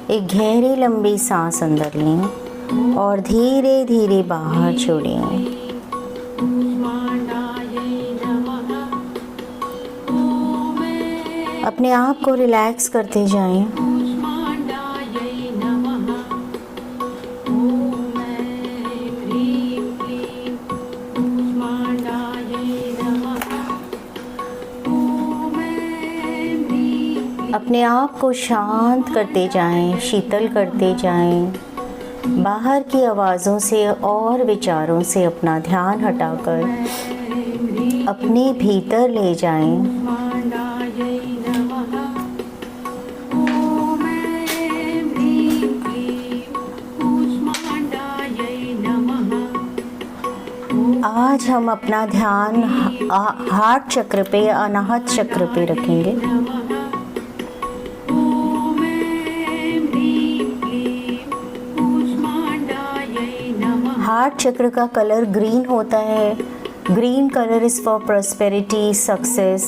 एक गहरी लंबी सांस अंदर लें और धीरे धीरे बाहर छोड़ें। अपने आप को रिलैक्स करते जाएं। अपने आप को शांत करते जाएं, शीतल करते जाएं। बाहर की आवाज़ों से और विचारों से अपना ध्यान हटाकर अपने भीतर ले जाएं। आज हम अपना ध्यान हार्ट चक्र पे, अनाहत चक्र पे रखेंगे। हार्ट चक्र का कलर ग्रीन होता है। Green colour is for prosperity, success,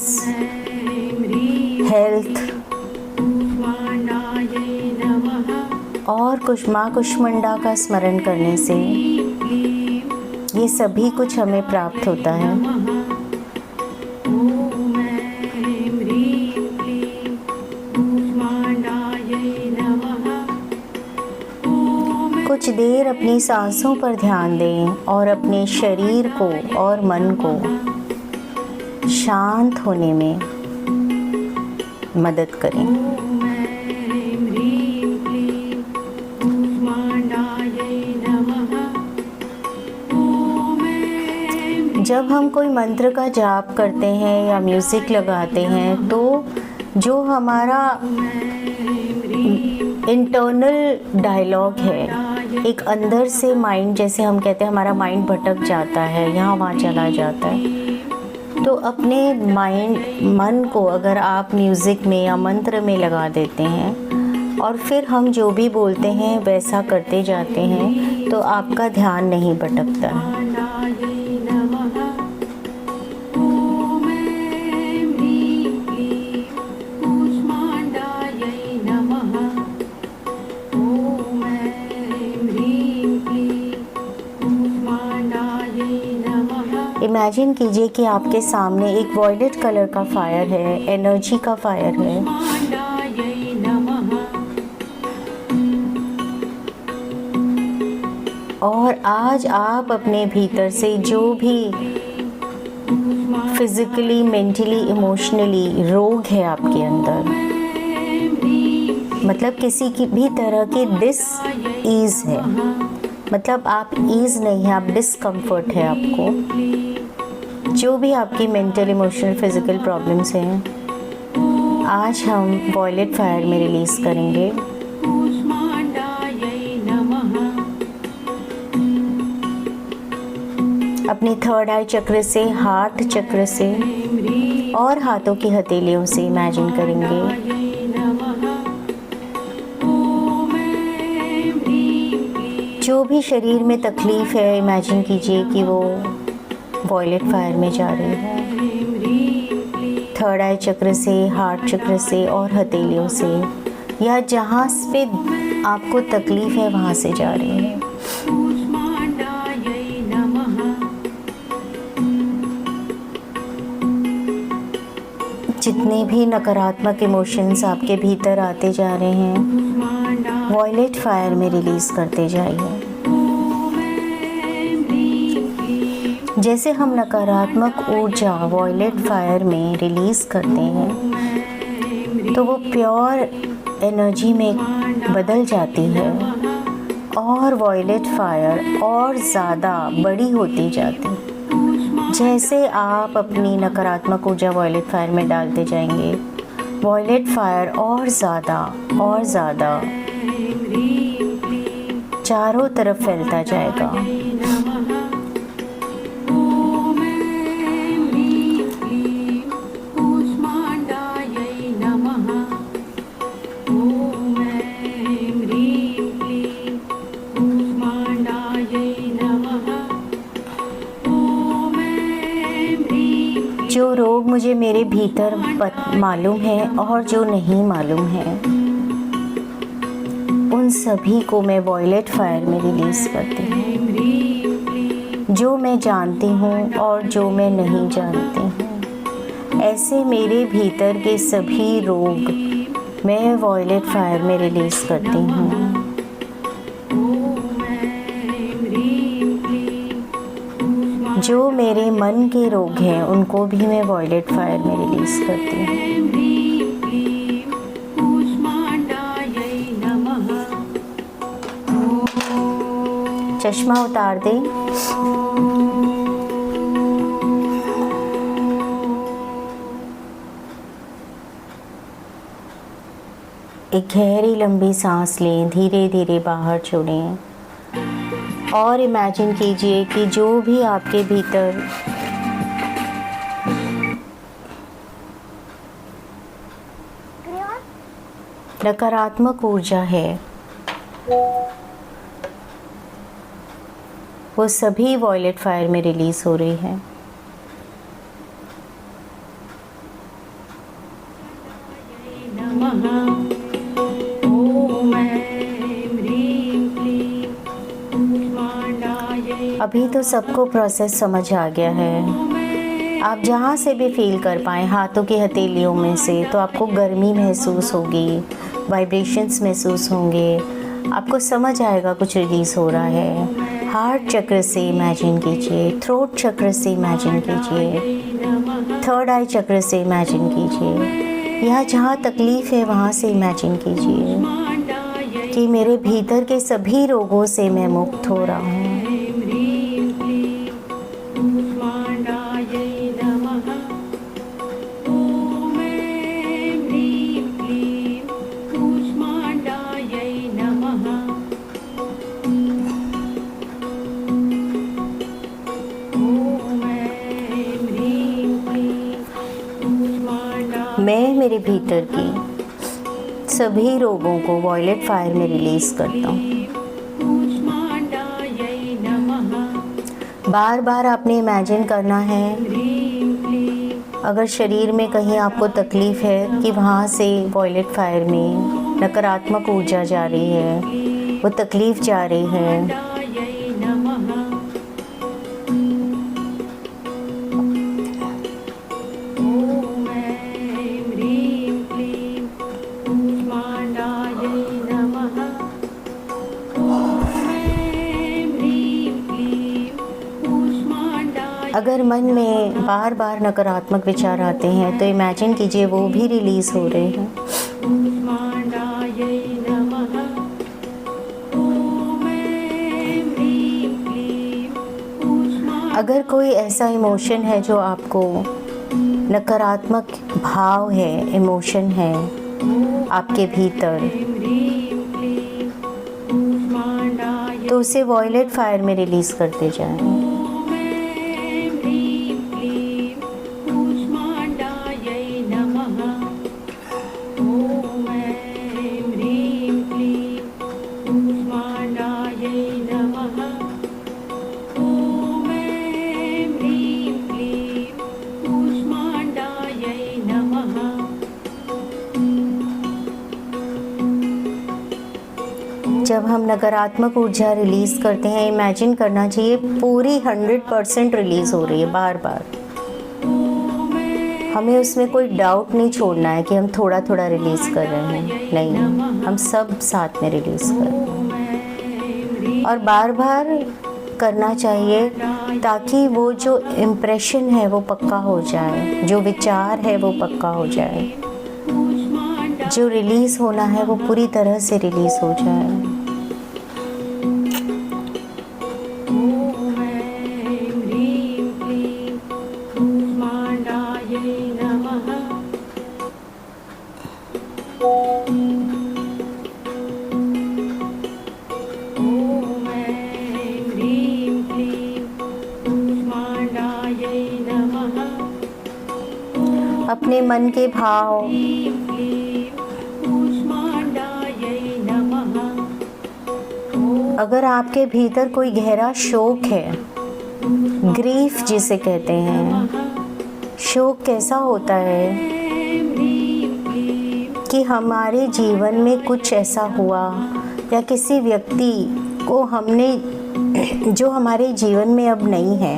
health और माँ कुष्मांडा का स्मरण करने से ये सभी कुछ हमें प्राप्त होता है। कुछ देर अपनी सांसों पर ध्यान दें और अपने शरीर को और मन को शांत होने में मदद करें। जब हम कोई मंत्र का जाप करते हैं या म्यूज़िक लगाते हैं तो जो हमारा इंटरनल डायलॉग है, एक अंदर से माइंड, जैसे हम कहते हैं हमारा माइंड भटक जाता है, यहाँ वहाँ चला जाता है, तो अपने मन को अगर आप म्यूज़िक में या मंत्र में लगा देते हैं और फिर हम जो भी बोलते हैं वैसा करते जाते हैं तो आपका ध्यान नहीं भटकता है। इमेजिन कीजिए कि आपके सामने एक वॉयलेट कलर का फायर है, एनर्जी का फायर है। और आज आप अपने भीतर से जो भी फिजिकली, मेंटली, इमोशनली रोग है आपके अंदर, मतलब किसी की भी तरह की डिस-ईज़ है, मतलब आप ईज़ नहीं है, आप डिस्कम्फर्ट है आपको, जो भी आपकी मेंटल, इमोशनल, फिज़िकल प्रॉब्लम्स हैं, आज हम वॉयलेट फायर में रिलीज़ करेंगे। अपनी थर्ड आई चक्र से, हार्ट चक्र से और हाथों की हथेलियों से इमेजिन करेंगे जो भी शरीर में तकलीफ़ है, इमेजिन कीजिए कि वो वॉयलेट फायर में जा रही है। थर्ड आई चक्र से, हार्ट चक्र से और हथेलियों से, या जहाँ पे आपको तकलीफ़ है वहाँ से जा रही है। जितने भी नकारात्मक इमोशंस आपके भीतर आते जा रहे हैं, वॉयलेट फायर में रिलीज़ करते जाइए। जैसे हम नकारात्मक ऊर्जा वॉयलेट फायर में रिलीज़ करते हैं तो वो प्योर एनर्जी में बदल जाती है और वॉयलेट फायर और ज़्यादा बड़ी होती जाती है। जैसे आप अपनी नकारात्मक ऊर्जा वॉयलेट फायर में डालते जाएंगे, वॉयलेट फायर और ज़्यादा चारों तरफ फैलता जाएगा। जो रोग मुझे मेरे भीतर मालूम है और जो नहीं मालूम है, उन सभी को मैं वॉयलेट फायर में रिलीज़ करती हूँ, जो मैं जानती हूँ और जो मैं नहीं जानती हूँ। ऐसे मेरे भीतर के सभी रोग मैं वॉयलेट फायर में रिलीज़ करती हूँ। जो मेरे मन के रोग हैं उनको भी मैं वॉयलेट फायर में रिलीज़ करती हूँ। चश्मा उतार दें। एक गहरी लंबी सांस लें, धीरे धीरे बाहर छोड़ें और इमेजिन कीजिए कि जो भी आपके भीतर नकारात्मक ऊर्जा है वो सभी वॉयलेट फायर में रिलीज़ हो रही है। अभी तो सबको प्रोसेस समझ आ गया है। आप जहाँ से भी फील कर पाएँ हाथों की हथेलियों में से, तो आपको गर्मी महसूस होगी, वाइब्रेशंस महसूस होंगे, आपको समझ आएगा कुछ रिलीज़ हो रहा है। हार्ट चक्र से इमेजिन कीजिए, थ्रोट चक्र से इमेजिन कीजिए, थर्ड आई चक्र से इमेजिन कीजिए, यहाँ जहाँ तकलीफ़ है वहाँ से इमेजिन कीजिए कि मेरे भीतर के सभी रोगों से मैं मुक्त हो रहा हूँ। मैं मेरे भीतर की सभी रोगों को वॉयलेट फायर में रिलीज़ करता हूँ। बार बार आपने इमेजिन करना है, अगर शरीर में कहीं आपको तकलीफ़ है कि वहाँ से वॉयलेट फायर में नकारात्मक ऊर्जा जा रही है, वो तकलीफ़ जा रही है। अगर मन में बार बार नकारात्मक विचार आते हैं तो इमेजिन कीजिए वो भी रिलीज़ हो रहे हैं। अगर कोई ऐसा इमोशन है जो आपको नकारात्मक भाव है, इमोशन है आपके भीतर, तो उसे वॉयलेट फायर में रिलीज़ करते जाएं। जब हम नकारात्मक ऊर्जा रिलीज़ करते हैं, इमेजिन करना चाहिए पूरी 100% रिलीज़ हो रही है बार बार। हमें उसमें कोई डाउट नहीं छोड़ना है कि हम थोड़ा थोड़ा रिलीज़ कर रहे हैं, नहीं, हम सब साथ में रिलीज़ कर रहे हैं। और बार बार करना चाहिए ताकि वो जो इम्प्रेशन है वो पक्का हो जाए, जो विचार है वो पक्का हो जाए, जो रिलीज़ होना है वो पूरी तरह से रिलीज़ हो जाए। अपने मन के भाव अगर आपके भीतर कोई गहरा शोक है, ग्रीफ जिसे कहते हैं, शोक कैसा होता है कि हमारे जीवन में कुछ ऐसा हुआ या किसी व्यक्ति को हमने जो हमारे जीवन में अब नहीं है,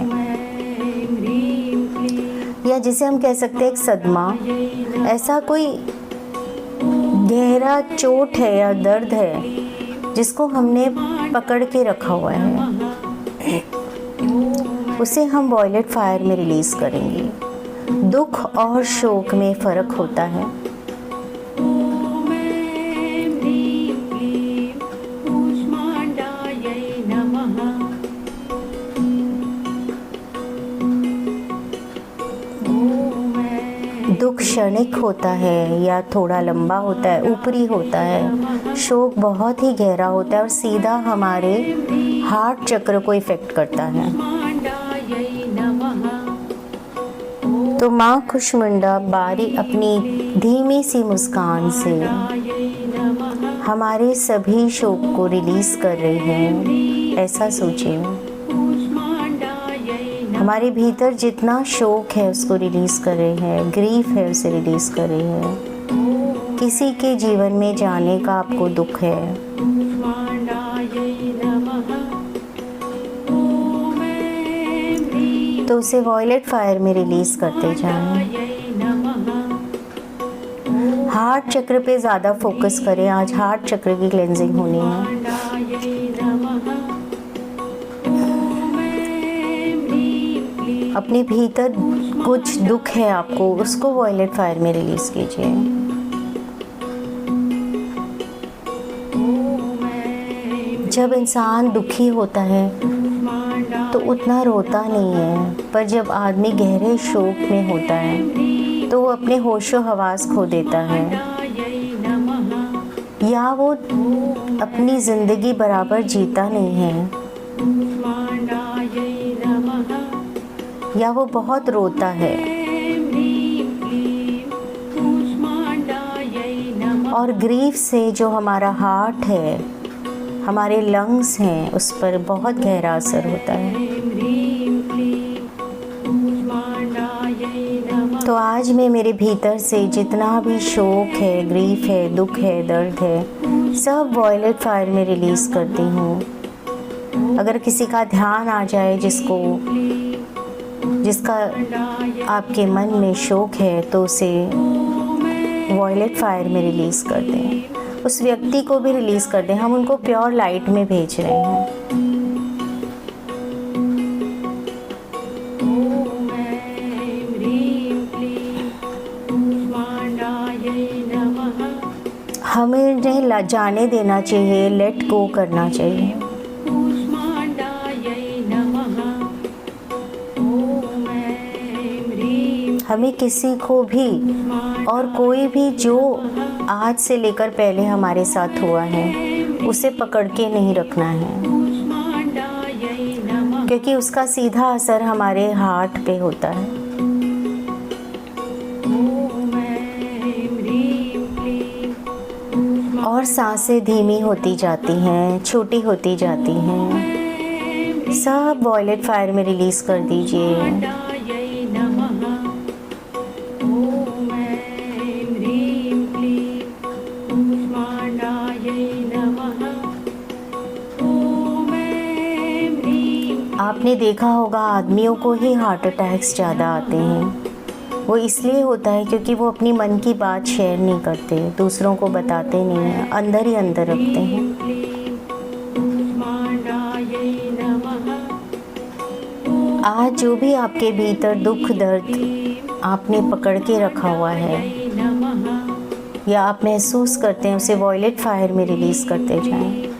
या जिसे हम कह सकते हैं एक सदमा, ऐसा कोई गहरा चोट है या दर्द है जिसको हमने पकड़ के रखा हुआ है, उसे हम वॉयलेट फायर में रिलीज़ करेंगे। दुख और शोक में फ़र्क होता है। दुख क्षणिक होता है या थोड़ा लंबा होता है, ऊपरी होता है। शोक बहुत ही गहरा होता है और सीधा हमारे हार्ट चक्र को इफ़ेक्ट करता है। तो माँ कुष्मांडा बारी अपनी धीमी सी मुस्कान से हमारे सभी शोक को रिलीज़ कर रही है। ऐसा सोचिए, हमारे भीतर जितना शोक है उसको रिलीज़ कर रहे हैं, ग्रीफ है उसे रिलीज़ कर रहे हैं। किसी के जीवन में जाने का आपको दुख है, तो उसे वॉयलेट फायर में रिलीज़ करते जाएं। हार्ट चक्र पे ज़्यादा फोकस करें। आज हार्ट चक्र की क्लेंजिंग होनी है। अपने भीतर कुछ दुख है आपको, उसको वॉयलेट फायर में रिलीज़ कीजिए। जब इंसान दुखी होता है तो उतना रोता नहीं है, पर जब आदमी गहरे शोक में होता है तो वो अपने होशो हवास खो देता है, या वो अपनी ज़िंदगी बराबर जीता नहीं है, या वो बहुत रोता है। और ग्रीफ से जो हमारा हार्ट है, हमारे लंग्स हैं, उस पर बहुत गहरा असर होता है। तो आज मैं मेरे भीतर से जितना भी शोक है, ग्रीफ है, दुख है, दर्द है, सब वॉयलेट फायर में रिलीज़ करती हूँ। अगर किसी का ध्यान आ जाए जिसका आपके मन में शोक है, तो उसे वॉयलेट फायर में रिलीज़ कर दें। उस व्यक्ति को भी रिलीज़ कर दें। हम उनको प्योर लाइट में भेज रहे हैं। हमें जाने देना चाहिए, लेट गो करना चाहिए। हमें किसी को भी और कोई भी जो आज से लेकर पहले हमारे साथ हुआ है उसे पकड़ के नहीं रखना है, क्योंकि उसका सीधा असर हमारे हार्ट पे होता है। और सांसें धीमी होती जाती हैं, छोटी होती जाती हैं। सब वॉयलेट फायर में रिलीज़ कर दीजिए। आपने देखा होगा आदमियों को ही हार्ट अटैक्स ज़्यादा आते हैं। वो इसलिए होता है क्योंकि वो अपनी मन की बात शेयर नहीं करते, दूसरों को बताते नहीं हैं, अंदर ही अंदर रखते हैं। आज जो भी आपके भीतर दुख दर्द आपने पकड़ के रखा हुआ है या आप महसूस करते हैं, उसे वॉयलेट फायर में रिलीज़ करते जाएं।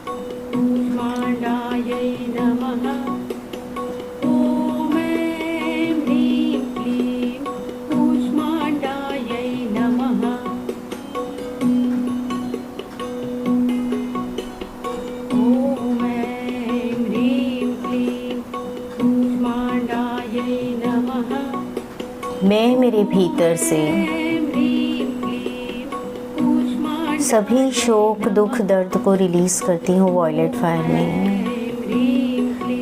मैं मेरे भीतर से सभी शोक दुख दर्द को रिलीज़ करती हूँ वॉयलेट फायर में।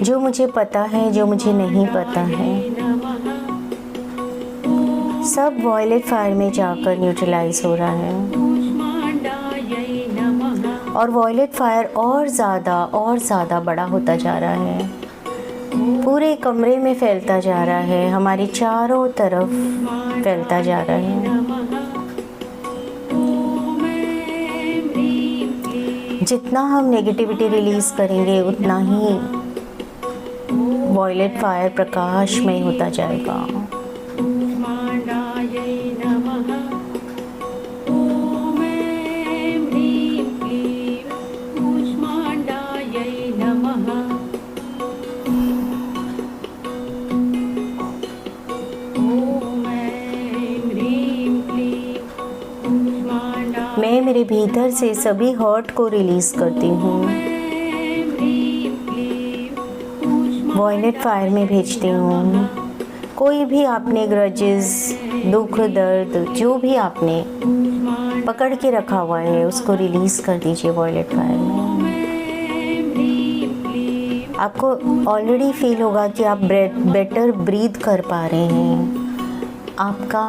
जो मुझे पता है, जो मुझे नहीं पता है, सब वॉयलेट फायर में जाकर न्यूट्रलाइज हो रहा है। और वॉयलेट फायर और ज़्यादा बड़ा होता जा रहा है, पूरे कमरे में फैलता जा रहा है, हमारे चारों तरफ फैलता जा रहा है। जितना हम नेगेटिविटी रिलीज़ करेंगे उतना ही वॉयलेट फायर प्रकाशमय होता जाएगा। मैं मेरे भीतर से सभी हर्ट को रिलीज़ करती हूँ, वॉयलेट फायर में भेजती हूँ। कोई भी आपने ग्रजेस, दुख, दर्द, जो भी आपने पकड़ के रखा हुआ है उसको रिलीज़ कर दीजिए वॉयलेट फायर में। आपको ऑलरेडी फील होगा कि आप बेटर ब्रीथ कर पा रहे हैं। आपका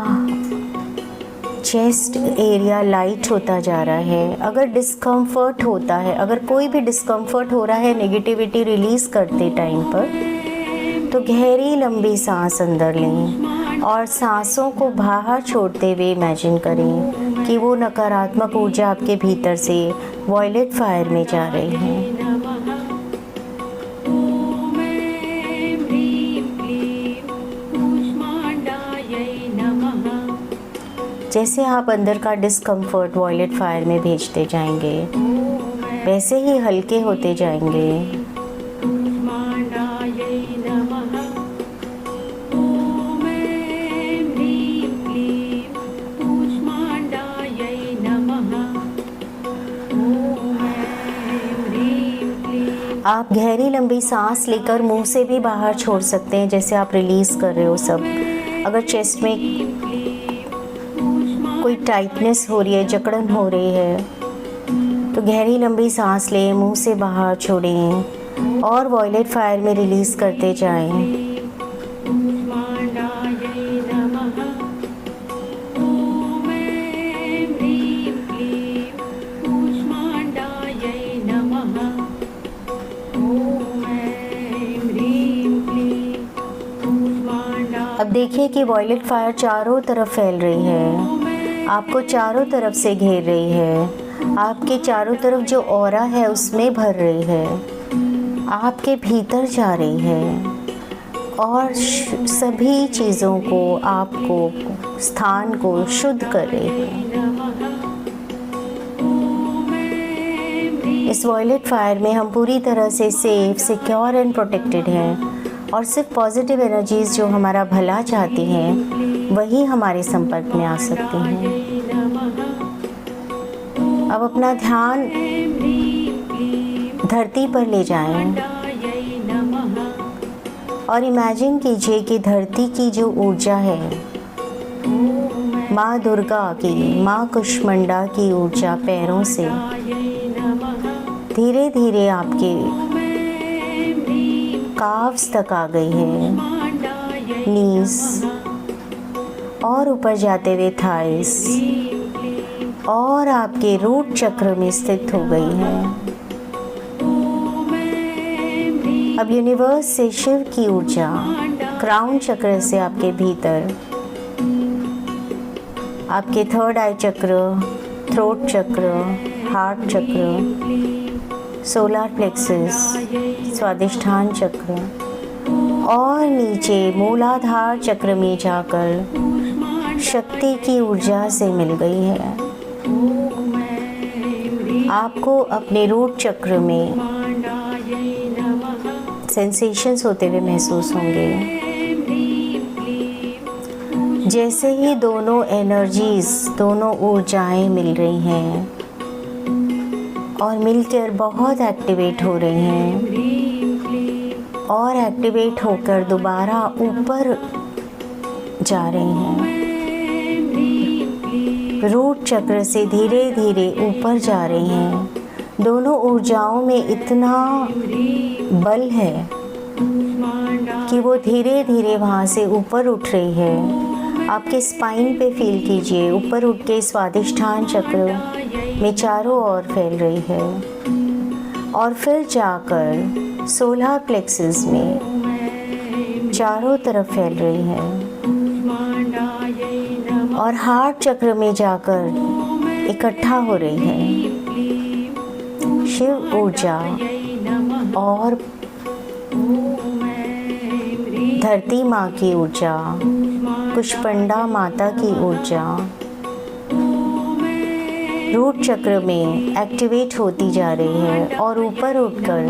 चेस्ट एरिया लाइट होता जा रहा है। अगर डिस्कम्फर्ट होता है, अगर कोई भी डिस्कम्फर्ट हो रहा है नेगेटिविटी रिलीज़ करते टाइम पर, तो गहरी लंबी सांस अंदर लें और सांसों को बाहर छोड़ते हुए इमेजिन करें कि वो नकारात्मक ऊर्जा आपके भीतर से वॉयलेट फायर में जा रही है। जैसे आप अंदर का डिस्कम्फर्ट वॉयलेट फायर में भेजते जाएंगे, वैसे ही हल्के होते जाएंगे। आप गहरी लंबी सांस लेकर मुंह से भी बाहर छोड़ सकते हैं, जैसे आप रिलीज़ कर रहे हो सब। अगर चेस्ट में कोई टाइटनेस हो रही है, जकड़न हो रही है, तो गहरी लंबी सांस लें, मुंह से बाहर छोड़ें और वॉयलेट फायर में रिलीज़ करते जाएं। अब देखिए कि वॉयलेट फायर चारों तरफ फैल रही है, आपको चारों तरफ से घेर रही है, आपके चारों तरफ जो ऑरा है उसमें भर रही है, आपके भीतर जा रही है और सभी चीज़ों को, आपको, स्थान को शुद्ध कर रही है। इस वॉयलेट फायर में हम पूरी तरह से सेफ, सिक्योर एंड प्रोटेक्टेड हैं और सिर्फ पॉजिटिव एनर्जीज़ जो हमारा भला चाहती हैं वही हमारे संपर्क में आ सकती हैं। अब अपना ध्यान धरती पर ले जाएं और इमेजिन कीजिए कि धरती की जो ऊर्जा है, माँ दुर्गा की, माँ कुष्मांडा की ऊर्जा पैरों से धीरे धीरे आपके काव्स तक आ गई है, नीज और ऊपर जाते हुए थाइस और आपके रूट चक्र में स्थित हो गई है। अब यूनिवर्स से शिव की ऊर्जा क्राउन चक्र से आपके भीतर, आपके थर्ड आई चक्र, थ्रोट चक्र, हार्ट चक्र, सोलर प्लेक्सस, स्वादिष्ठान चक्र और नीचे मूलाधार चक्र में जाकर शक्ति की ऊर्जा से मिल गई है। आपको अपने रूट चक्र में सेंसेशंस होते हुए महसूस होंगे। जैसे ही दोनों एनर्जीज, दोनों ऊर्जाएं मिल रही हैं और मिलकर बहुत एक्टिवेट हो रही हैं और एक्टिवेट होकर दोबारा ऊपर जा रही हैं, रूट चक्र से धीरे धीरे ऊपर जा रही हैं। दोनों ऊर्जाओं में इतना बल है कि वो धीरे धीरे वहाँ से ऊपर उठ रही है। आपके स्पाइन पे फील कीजिए, ऊपर उठ के स्वादिष्ठान चक्र में चारों ओर फैल रही है और फिर जाकर सोलर प्लेक्सस में चारों तरफ फैल रही है और हार्ट चक्र में जाकर इकट्ठा हो रही है। शिव ऊर्जा और धरती माँ की ऊर्जा, कुष्मांडा माता की ऊर्जा रूट चक्र में एक्टिवेट होती जा रही है और ऊपर उठकर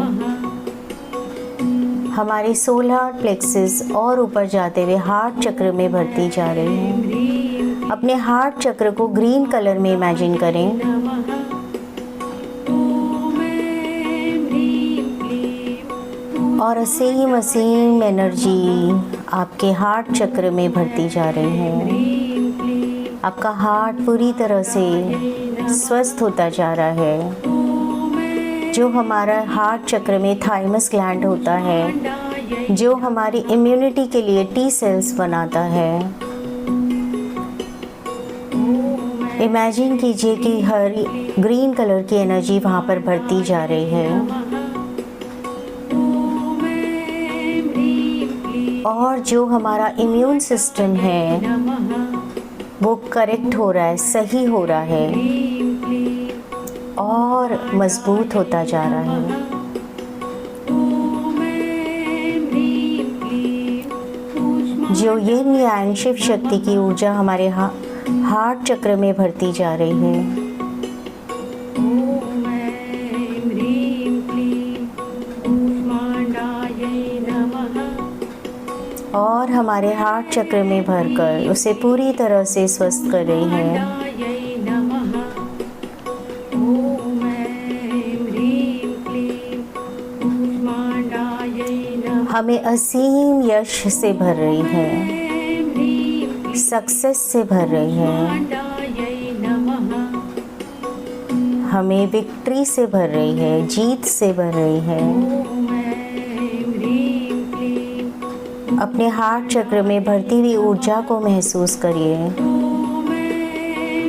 हमारे सोलर प्लेक्सस और ऊपर जाते हुए हार्ट चक्र में भरती जा रही है। अपने हार्ट चक्र को ग्रीन कलर में इमेजिन करें और असीम एनर्जी आपके हार्ट चक्र में भरती जा रही है। आपका हार्ट पूरी तरह से स्वस्थ होता जा रहा है। जो हमारा हार्ट चक्र में थाइमस ग्लैंड होता है, जो हमारी इम्यूनिटी के लिए टी सेल्स बनाता है। इमेजिन कीजिए कि हर ग्रीन कलर की एनर्जी वहाँ पर भरती जा रही है और जो हमारा इम्यून सिस्टम है वो करेक्ट हो रहा है, सही हो रहा है और मजबूत होता जा रहा है। जो ये न्याय शिव शक्ति की ऊर्जा हमारे हार्ट चक्र में भरती जा रही है। और हमारे हार्ट चक्र में भरकर उसे पूरी तरह से स्वस्थ कर रही है। हमें असीम यश से भर रही है, सक्सेस से भर रही है, हमें विक्ट्री से भर रही है, जीत से भर रही है। अपने हार्ट चक्र में भरती हुई ऊर्जा को महसूस करिए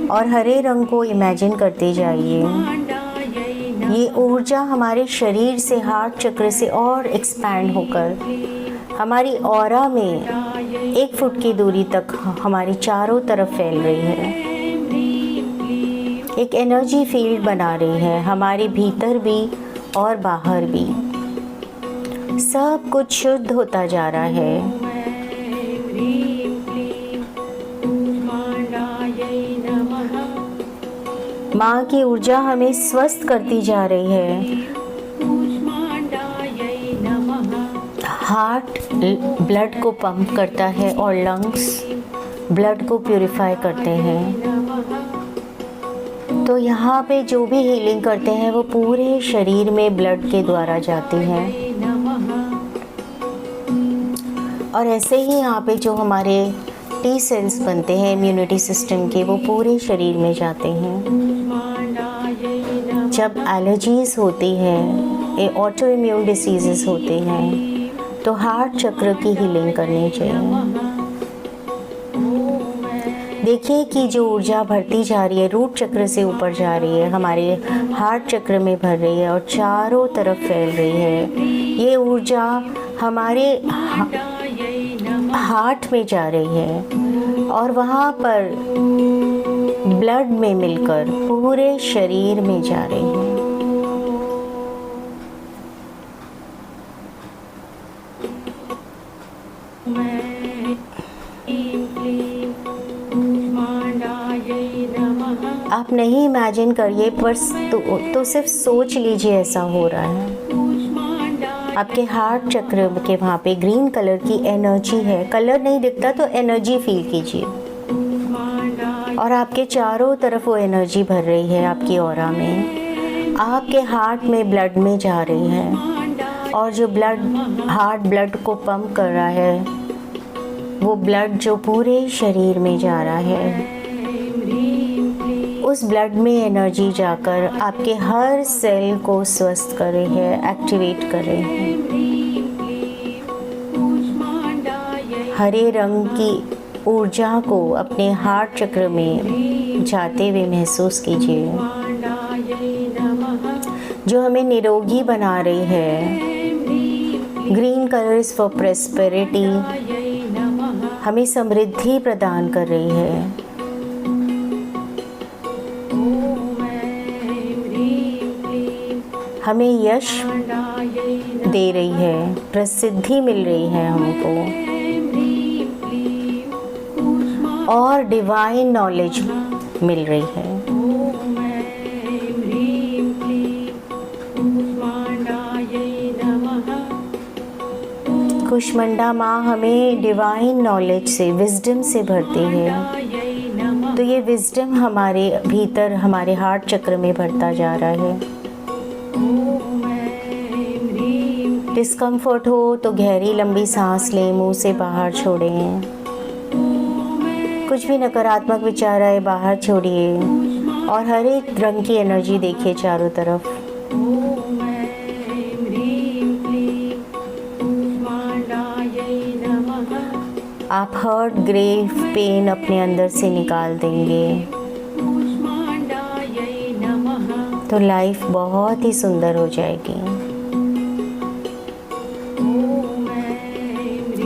और हरे रंग को इमेजिन करते जाइए। ये ऊर्जा हमारे शरीर से हार्ट चक्र से और एक्सपैंड होकर हमारी ऑरा में 1 फुट की दूरी तक हमारी चारों तरफ फैल रही है। एक एनर्जी फील्ड बना रही है, हमारे भीतर भी और बाहर भी। सब कुछ शुद्ध होता जा रहा है। माँ की ऊर्जा हमें स्वस्थ करती जा रही है। हार्ट ब्लड को पंप करता है और लंग्स ब्लड को प्यूरिफाई करते हैं। तो यहाँ पे जो भी हीलिंग करते हैं वो पूरे शरीर में ब्लड के द्वारा जाती है। और ऐसे ही यहाँ पे जो हमारे टी सेल्स बनते हैं इम्यूनिटी सिस्टम के, वो पूरे शरीर में जाते हैं। जब एलर्जीज़ होती हैं, ऑटो इम्यून डिसीज़ेस होते हैं, तो हार्ट चक्र की हीलिंग करनी चाहिए। देखिए कि जो ऊर्जा भरती जा रही है रूट चक्र से ऊपर जा रही है, हमारे हार्ट चक्र में भर रही है और चारों तरफ फैल रही है। ये ऊर्जा हमारे हार्ट में जा रही है और वहाँ पर ब्लड में मिलकर पूरे शरीर में जा रही है। आप नहीं इमेजिन करिए, पर तो सिर्फ सोच लीजिए ऐसा हो रहा है। आपके हार्ट चक्र के वहाँ पे ग्रीन कलर की एनर्जी है। कलर नहीं दिखता तो एनर्जी फील कीजिए और आपके चारों तरफ वो एनर्जी भर रही है आपकी ऑरा में। आपके हार्ट में ब्लड में जा रही है और जो हार्ट ब्लड को पंप कर रहा है वो ब्लड जो पूरे शरीर में जा रहा है, उस ब्लड में एनर्जी जाकर आपके हर सेल को स्वस्थ कर रही है, एक्टिवेट कर रही है। हरे रंग की ऊर्जा को अपने हार्ट चक्र में जाते हुए महसूस कीजिए। जो हमें निरोगी बना रही है। ग्रीन कलर इज़ फॉर प्रेस्पेरिटी, हमें समृद्धि प्रदान कर रही है। हमें यश दे रही है, प्रसिद्धि मिल रही है हमको, और डिवाइन नॉलेज मिल रही है। कुष्मांडा माँ हमें डिवाइन नॉलेज से, विजडम से भरती है। तो ये विजडम हमारे भीतर, हमारे हार्ट चक्र में भरता जा रहा है। डिस्कम्फर्ट हो तो गहरी लंबी सांस लें, मुंह से बाहर छोड़ें। कुछ भी नकारात्मक विचार आए बाहर छोड़िए, और हर एक रंग की एनर्जी देखिए चारों तरफ। आप हर्ट, ग्रेव पेन अपने अंदर से निकाल देंगे तो लाइफ बहुत ही सुंदर हो जाएगी।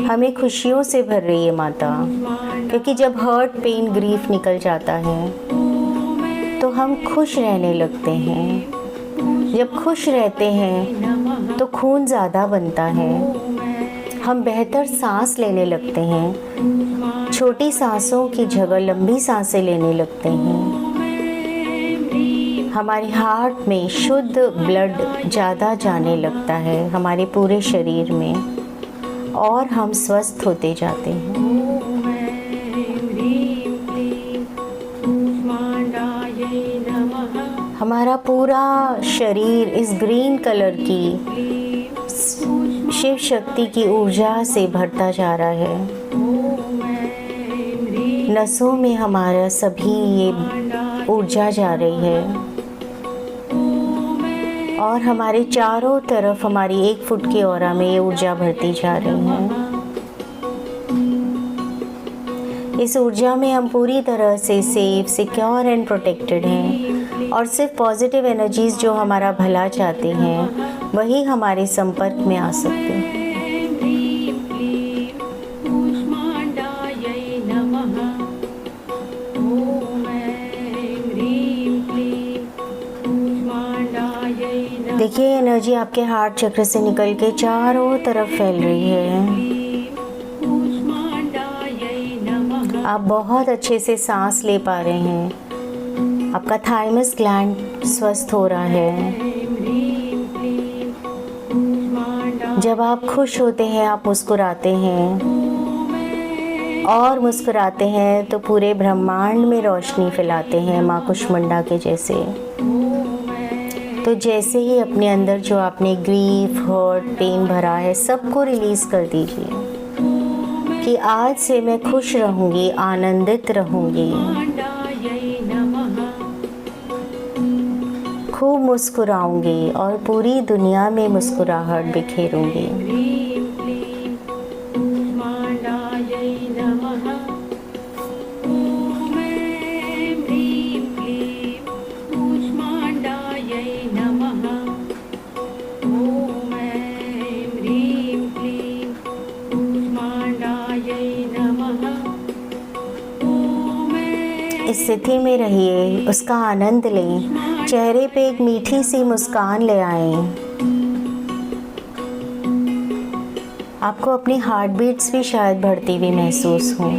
हमें खुशियों से भर रही है माता, क्योंकि जब हर्ट, पेन, ग्रीफ निकल जाता है तो हम खुश रहने लगते हैं। जब खुश रहते हैं तो खून ज़्यादा बनता है, हम बेहतर सांस लेने लगते हैं, छोटी सांसों की जगह लंबी सांसें लेने लगते हैं। हमारे हार्ट में शुद्ध ब्लड ज़्यादा जाने लगता है हमारे पूरे शरीर में, और हम स्वस्थ होते जाते हैं। हमारा पूरा शरीर इस ग्रीन कलर की शिव शक्ति की ऊर्जा से भरता जा रहा है। नसों में हमारा सभी ये ऊर्जा जा रही है, और हमारे चारों तरफ हमारी 1 फुट की ऑरा में ये ऊर्जा भरती जा रही है। इस ऊर्जा में हम पूरी तरह से सेफ, सिक्योर एंड प्रोटेक्टेड हैं, और सिर्फ पॉजिटिव एनर्जीज जो हमारा भला चाहती हैं वही हमारे संपर्क में आ सकते हैं। देखिए एनर्जी आपके हार्ट चक्र से निकल के चारों तरफ फैल रही है। आप बहुत अच्छे से सांस ले पा रहे हैं। आपका थाइमस ग्लैंड स्वस्थ हो रहा है। जब आप खुश होते हैं आप मुस्कुराते हैं, और मुस्कुराते हैं तो पूरे ब्रह्मांड में रोशनी फैलाते हैं माँ कुष्मांडा के जैसे। तो जैसे ही अपने अंदर जो आपने ग्रीफ, हर्ट, पेन भरा है सबको रिलीज़ कर दीजिए कि आज से मैं खुश रहूँगी, आनंदित रहूँगी, खूब मुस्कुराऊँगी और पूरी दुनिया में मुस्कुराहट बिखेरूँगी। इस स्थिति में रहिए, उसका आनंद लें, चेहरे पे एक मीठी सी मुस्कान ले आएं। आपको अपनी हार्ट बीट्स भी शायद बढ़ती हुई महसूस हों।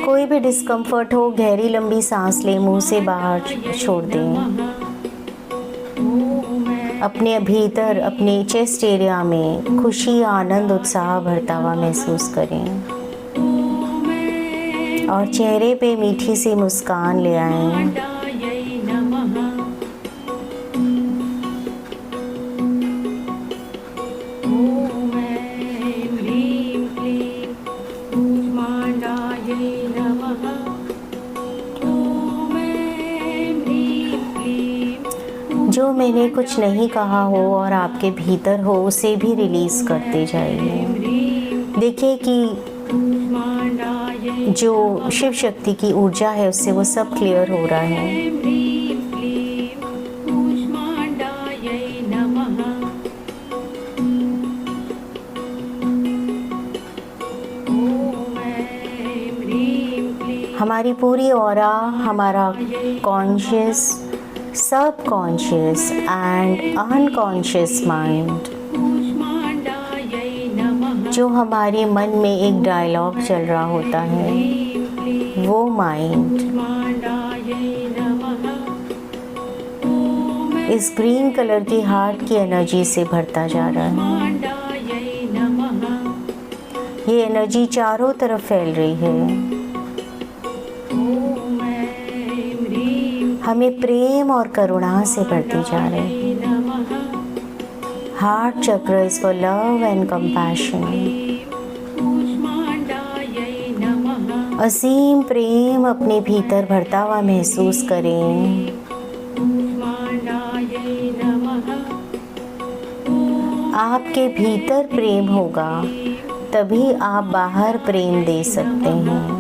कोई भी डिस्कम्फर्ट हो, गहरी लंबी सांस लें, मुंह से बाहर छोड़ दें। अपने भीतर, अपने चेस्ट एरिया में खुशी, आनंद, उत्साह भरता हुआ महसूस करें, और चेहरे पे मीठी सी मुस्कान ले आएं। जो मैंने कुछ नहीं कहा हो और आपके भीतर हो उसे भी रिलीज़ करते जाइए। देखिए कि जो शिव शक्ति की ऊर्जा है उससे वो सब क्लियर हो रहा है। हमारी पूरी ऑरा, हमारा कॉन्शियस, सब कॉन्शियस एंड अनकॉन्शियस माइंड, जो हमारे मन में एक डायलॉग चल रहा होता है, वो माइंड इस ग्रीन कलर की हार्ट की एनर्जी से भरता जा रहा है। ये एनर्जी चारों तरफ फैल रही है। हमें प्रेम और करुणा से भरती जा रही है। Heart chakra is for love and compassion. असीम प्रेम अपने भीतर भरता हुआ महसूस करें। आपके भीतर प्रेम होगा तभी आप बाहर प्रेम दे सकते हैं।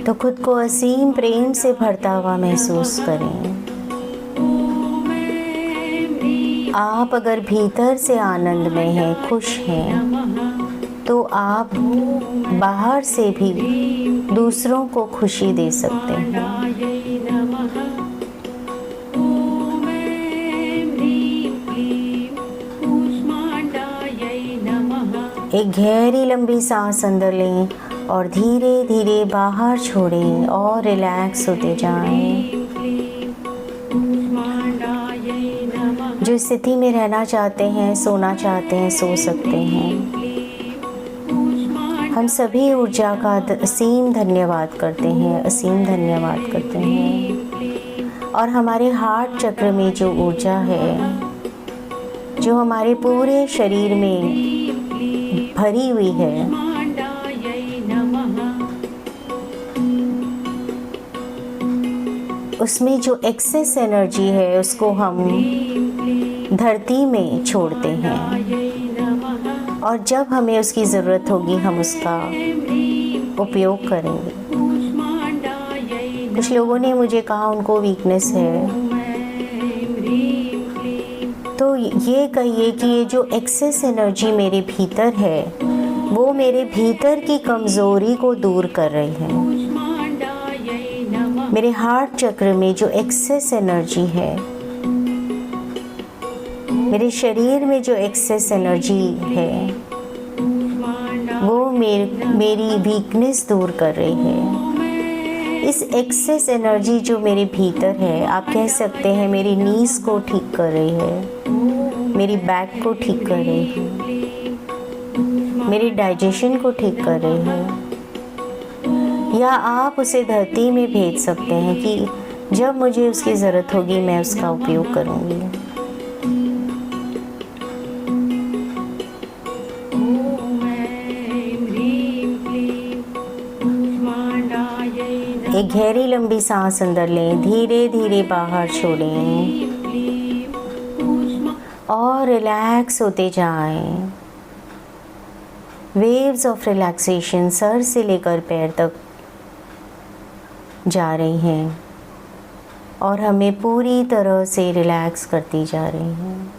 तो खुद को असीम प्रेम से भरता हुआ महसूस करें। आप अगर भीतर से आनंद में हैं, खुश हैं, तो आप बाहर से भी दूसरों को खुशी दे सकते हैं। एक गहरी लंबी सांस अंदर लें और धीरे धीरे बाहर छोड़ें और रिलैक्स होते जाएं। जो स्थिति में रहना चाहते हैं, सोना चाहते हैं, सो सकते हैं। हम सभी ऊर्जा का असीम धन्यवाद करते हैं, असीम धन्यवाद करते हैं। और हमारे हार्ट चक्र में जो ऊर्जा है, जो हमारे पूरे शरीर में भरी हुई है, उसमें जो एक्सेस एनर्जी है उसको हम धरती में छोड़ते हैं और जब हमें उसकी ज़रूरत होगी हम उसका उपयोग करेंगे। कुछ लोगों ने मुझे कहा उनको वीकनेस है, तो ये कहिए कि ये जो एक्सेस एनर्जी मेरे भीतर है वो मेरे भीतर की कमज़ोरी को दूर कर रही है। मेरे हार्ट चक्र में जो एक्सेस एनर्जी है, मेरे शरीर में जो एक्सेस एनर्जी है, वो मेरी वीकनेस दूर कर रही है। इस एक्सेस एनर्जी जो मेरे भीतर है, आप कह सकते हैं मेरी नीज को ठीक कर रही है, मेरी बैक को ठीक कर रही है, मेरी डाइजेशन को ठीक कर रही है। या आप उसे धरती में भेज सकते हैं कि जब मुझे उसकी ज़रूरत होगी मैं उसका उपयोग करूँगी। एक गहरी लंबी सांस अंदर लें, धीरे धीरे बाहर छोड़ें और रिलैक्स होते जाएं। वेव्स ऑफ रिलैक्सेशन सर से लेकर पैर तक जा रही हैं और हमें पूरी तरह से रिलैक्स करती जा रही हैं।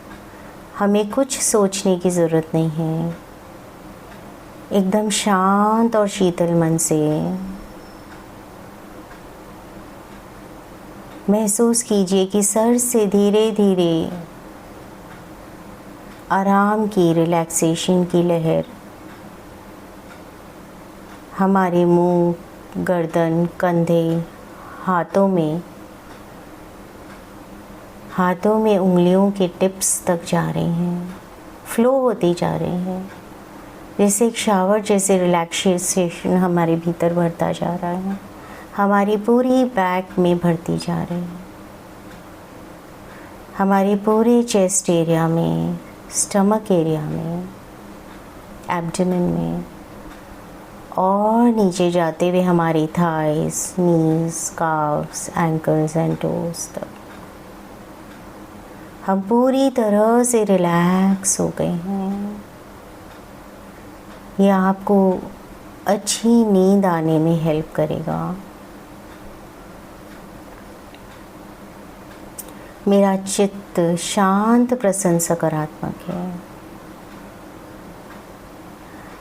हमें कुछ सोचने की ज़रूरत नहीं है। एकदम शांत और शीतल मन से महसूस कीजिए कि सर से धीरे धीरे आराम की, रिलैक्सेशन की लहर हमारे मुंह, गर्दन, कंधे, हाथों में उंगलियों के टिप्स तक जा रही हैं, फ्लो होती जा रही हैं। जैसे एक शावर जैसे रिलैक्सेशन हमारे भीतर भरता जा रहा है, हमारी पूरी बैक में भरती जा रही है, हमारे पूरे चेस्ट एरिया में, स्टमक एरिया में, एब्डोमेन में, और नीचे जाते हुए हमारी thighs, knees, carbs, ankles and toes तक। हम पूरी तरह से रिलैक्स हो गए हैं। यह आपको अच्छी नींद आने में हेल्प करेगा। मेरा चित्त शांत, प्रसन्न, सकारात्मक है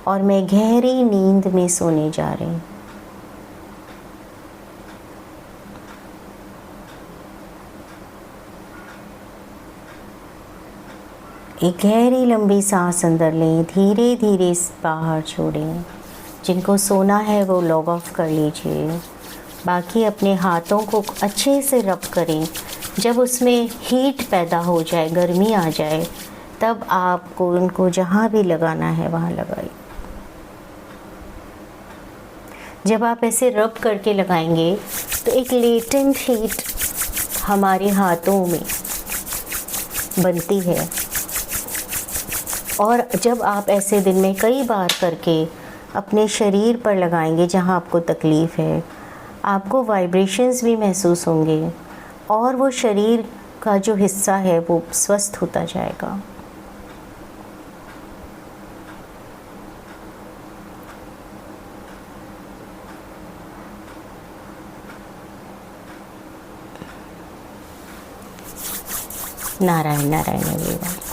और मैं गहरी नींद में सोने जा रही हूँ। एक गहरी लंबी सांस अंदर लें, धीरे धीरे बाहर छोड़ें। जिनको सोना है वो लॉग ऑफ कर लीजिए। बाकी अपने हाथों को अच्छे से रब करें। जब उसमें हीट पैदा हो जाए, गर्मी आ जाए, तब आपको उनको जहाँ भी लगाना है वहाँ लगाइए। जब आप ऐसे रब करके लगाएंगे तो एक लेटेंट हीट हमारे हाथों में बनती है। और जब आप ऐसे दिन में कई बार करके अपने शरीर पर लगाएंगे जहाँ आपको तकलीफ़ है, आपको वाइब्रेशंस भी महसूस होंगे और वो शरीर का जो हिस्सा है वो स्वस्थ होता जाएगा। नारायण नारायण एवरीवन।